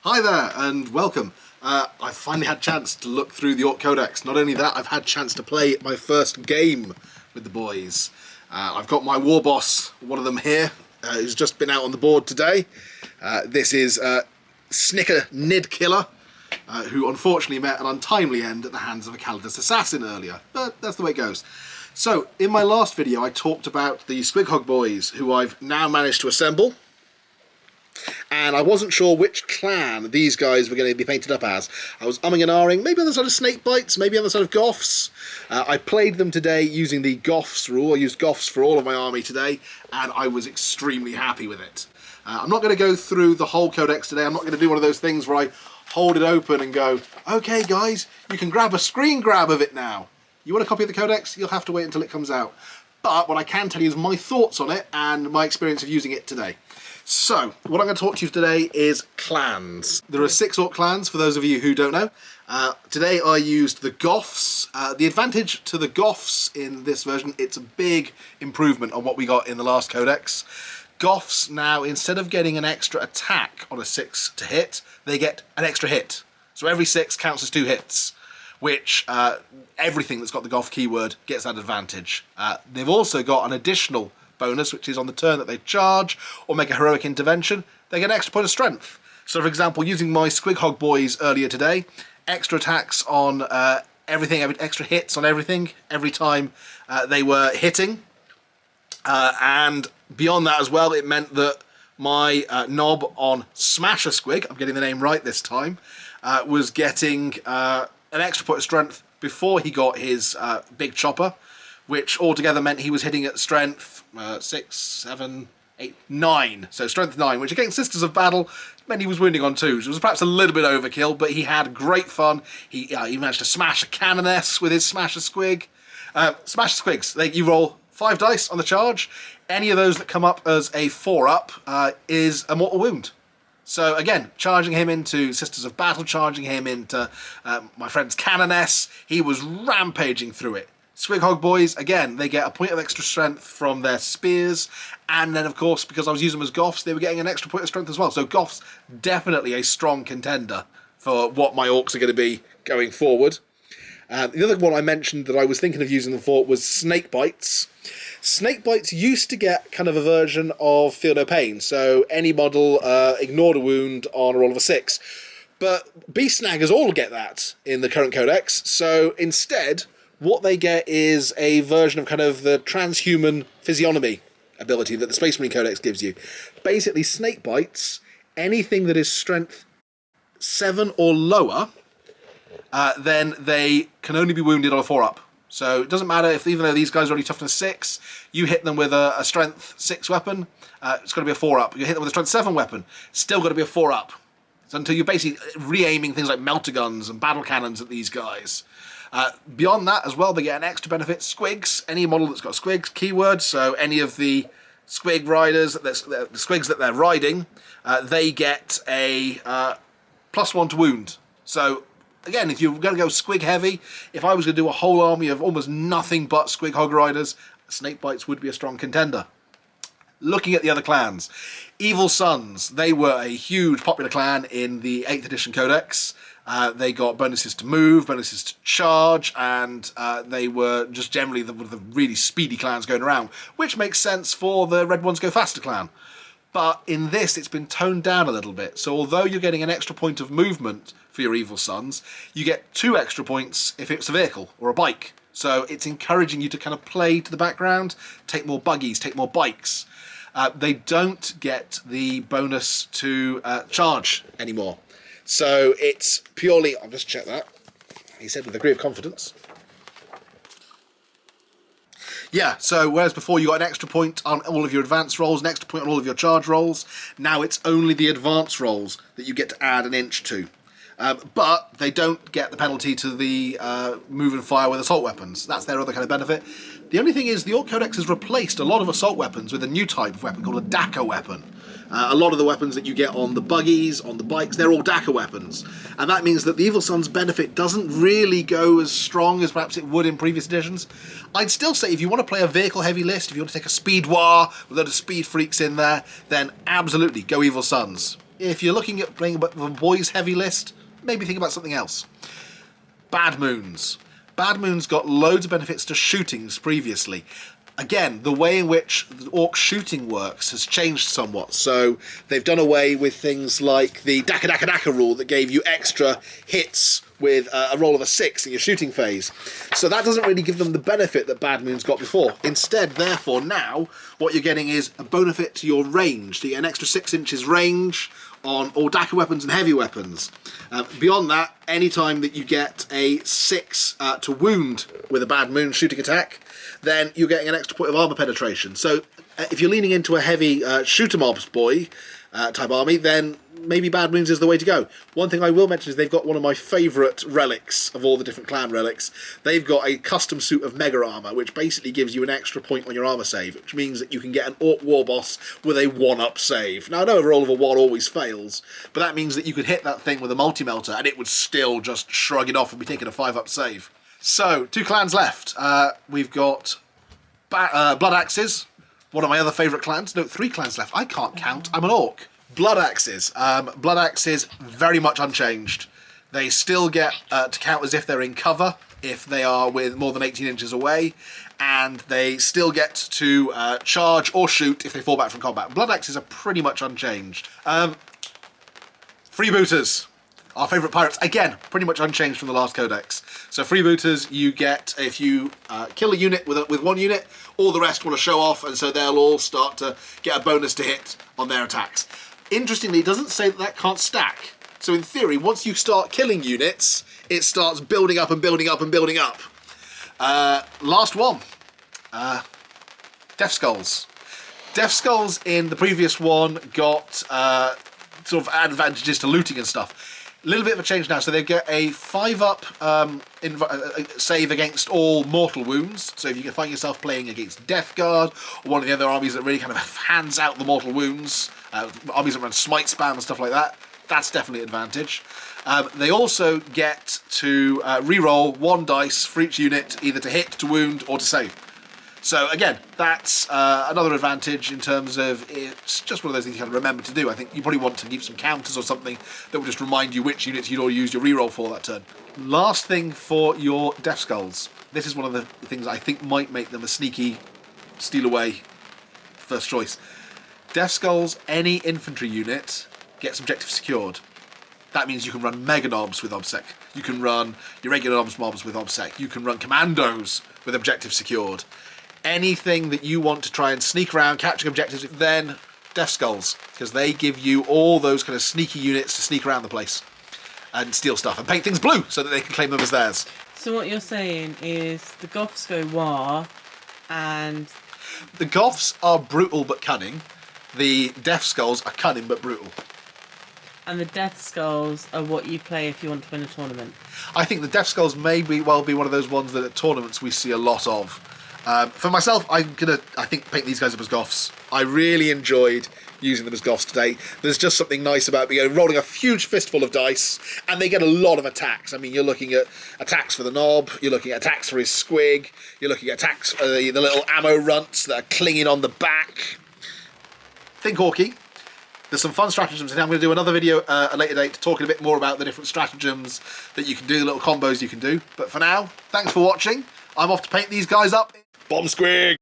Hi there and welcome. I finally had a chance to look through the Ork Codex. Not only that, I've had a chance to play my first game with the boys. I've got my war boss, one of them here, who's just been out on the board today. This is Snicker Nidkiller, who unfortunately met an untimely end at the hands of a Calidus assassin earlier, but that's the way it goes. So, in my last video I talked about the Squighog boys, who I've now managed to assemble. And I wasn't sure which clan these guys were going to be painted up as. I was umming and ahhing, maybe on the side of Snakebites, maybe on the side of Goffs. I played them today using the Goffs rule. I used Goffs for all of my army today, and I was extremely happy with it. I'm not going to go through the whole codex today. I'm not going to do one of those things where I hold it open and go, okay guys, you can grab a screen grab of it now. You want a copy of the codex? You'll have to wait until it comes out. But what I can tell you is my thoughts on it and my experience of using it today. So, what I'm going to talk to you today is clans. There are 6 Ork clans, for those of you who don't know. Today I used the Goffs. The advantage to the Goffs in this version, it's a big improvement on what we got in the last codex. Goffs now, instead of getting an extra attack on a 6 to hit, they get an extra hit. So every 6 counts as 2 hits, which everything that's got the Goff keyword gets that advantage. They've also got an additional bonus, which is on the turn that they charge or make a heroic intervention, they get an extra point of strength. So for example, using my Squighog boys earlier today, extra attacks on everything, extra hits on everything, every time they were hitting. And beyond that as well, it meant that my knob on Smasher Squig, I'm getting the name right this time, was getting an extra point of strength before he got his big chopper, which altogether meant he was hitting at strength 6, 7, 8, 9. So strength 9, which against Sisters of Battle meant he was wounding on 2s. It was perhaps a little bit overkill, but he had great fun. He managed to smash a Canoness with his Smasher Squig. Smasher Squigs, you roll 5 dice on the charge. Any of those that come up as a 4-up is a mortal wound. So again, charging him into Sisters of Battle, charging him into my friend's Canoness, he was rampaging through it. Squighog boys, again, they get a point of extra strength from their spears, and then of course, because I was using them as Goffs, they were getting an extra point of strength as well. So Goffs, definitely a strong contender for what my Orks are going to be going forward. The other one I mentioned that I was thinking of using them for was Snakebites. Snakebites used to get kind of a version of Feel No Pain, so any model ignored a wound on a roll of a 6. But Beast Snaggers all get that in the current codex, so instead what they get is a version of kind of the transhuman physiognomy ability that the Space Marine Codex gives you. Basically, Snakebites, anything that is strength 7 or lower, then they can only be wounded on a 4-up. So it doesn't matter if, even though these guys are already toughness 6, you hit them with a strength 6 weapon, it's got to be a 4-up. You hit them with a strength 7 weapon, still got to be a 4-up. So until you're basically re-aiming things like melter guns and battle cannons at these guys. Beyond that as well, they get an extra benefit. Squigs, any model that's got Squigs keyword, so any of the Squig riders, the Squigs that they're riding, they get a +1 to wound. So again, if you're going to go Squig heavy, if I was going to do a whole army of almost nothing but Squighog riders, Snakebites would be a strong contender. Looking at the other clans, Evil Sunz, they were a huge popular clan in the 8th edition codex. They got bonuses to move, bonuses to charge, and they were just generally the really speedy clans going around, which makes sense for the Red Ones Go Faster clan. But in this, it's been toned down a little bit. So although you're getting an extra point of movement for your Evil Sunz, you get 2 extra points if it's a vehicle or a bike. So it's encouraging you to kind of play to the background, take more buggies, take more bikes. They don't get the bonus to charge anymore. So it's purely, I'll just check that, he said with a degree of confidence. Yeah, so whereas before you got an extra point on all of your advanced rolls, an extra point on all of your charge rolls, now it's only the advanced rolls that you get to add an inch to. But they don't get the penalty to the move and fire with assault weapons. That's their other kind of benefit. The only thing is the Ork Codex has replaced a lot of assault weapons with a new type of weapon called a Dakka weapon. A lot of the weapons that you get on the buggies, on the bikes, they're all Dakka weapons. And that means that the Evil Sunz benefit doesn't really go as strong as perhaps it would in previous editions. I'd still say if you want to play a vehicle-heavy list, if you want to take a speed war with a load of speed freaks in there, then absolutely go Evil Sunz. if you're looking at playing a boys heavy list, maybe think about something else. Bad Moons. Bad Moons got loads of benefits to shootings previously. Again, the way in which the Orc shooting works has changed somewhat. So they've done away with things like the Daka Daka Daka rule that gave you extra hits with a roll of a 6 in your shooting phase. So that doesn't really give them the benefit that Bad Moons got before. Instead, therefore, now what you're getting is a benefit to your range. So you get an extra 6 inches range on all Daka weapons and heavy weapons. Beyond that, anytime that you get a 6 to wound with a Bad Moon shooting attack, then you're getting an extra point of armor penetration. So if you're leaning into a heavy shooter mobs boy type army, then maybe Bad Moons is the way to go. One thing I will mention is they've got one of my favourite relics of all the different clan relics. They've got a custom suit of mega armor, which basically gives you an extra point on your armor save, which means that you can get an Orc war boss with a 1-up save. Now I know a roll of a 1 always fails, but that means that you could hit that thing with a multi-melter and it would still just shrug it off and be taking a 5-up save. So, 2 clans left. We've got Bloodaxes, one of my other favourite clans. No, 3 clans left. I can't count. I'm an Orc. Bloodaxes. Bloodaxes, very much unchanged. They still get to count as if they're in cover, if they are with more than 18 inches away, and they still get to charge or shoot if they fall back from combat. Bloodaxes are pretty much unchanged. Freebooterz. Our favourite pirates, again, pretty much unchanged from the last codex. So Freebooterz, you get, if you kill a unit with 1 unit, all the rest want to show off, and so they'll all start to get a bonus to hit on their attacks. Interestingly, it doesn't say that that can't stack. So in theory, once you start killing units, it starts building up and building up and building up. Last one, Deathskulls. Deathskulls in the previous one got sort of advantages to looting and stuff. A little bit of a change now, so they get a 5-up save against all mortal wounds. So if you can find yourself playing against Death Guard, or one of the other armies that really kind of hands out the mortal wounds, armies that run smite spam and stuff like that, that's definitely an advantage. They also get to re-roll 1 dice for each unit, either to hit, to wound, or to save. So again, that's another advantage in terms of it's just one of those things you kind of remember to do. I think you probably want to keep some counters or something that will just remind you which units you'd all use your reroll for that turn. Last thing for your Deathskulls. This is one of the things I think might make them a sneaky steal away first choice. Deathskulls, any infantry unit gets objective secured. That means you can run Mega Knobs with OBSEC. You can run your regular mobs with OBSEC. You can run Commandos with objective secured. Anything that you want to try and sneak around, capturing objectives, then Deathskulls, because they give you all those kind of sneaky units to sneak around the place and steal stuff and paint things blue so that they can claim them as theirs. So what you're saying is the Goths go war, and the Goths are brutal but cunning. The Deathskulls are cunning but brutal. And the Deathskulls are what you play if you want to win a tournament. I think the Deathskulls may well be one of those ones that at tournaments we see a lot of. For myself, I'm gonna, I think, paint these guys up as Goffs. I really enjoyed using them as Goffs today. There's just something nice about rolling a huge fistful of dice, and they get a lot of attacks. I mean, you're looking at attacks for the knob, you're looking at attacks for his squig, you're looking at attacks for the little ammo runts that are clinging on the back. Think Orky. There's some fun stratagems, and I'm going to do another video at a later date talking a bit more about the different stratagems that you can do, the little combos you can do. But for now, thanks for watching. I'm off to paint these guys up. Bomb squig!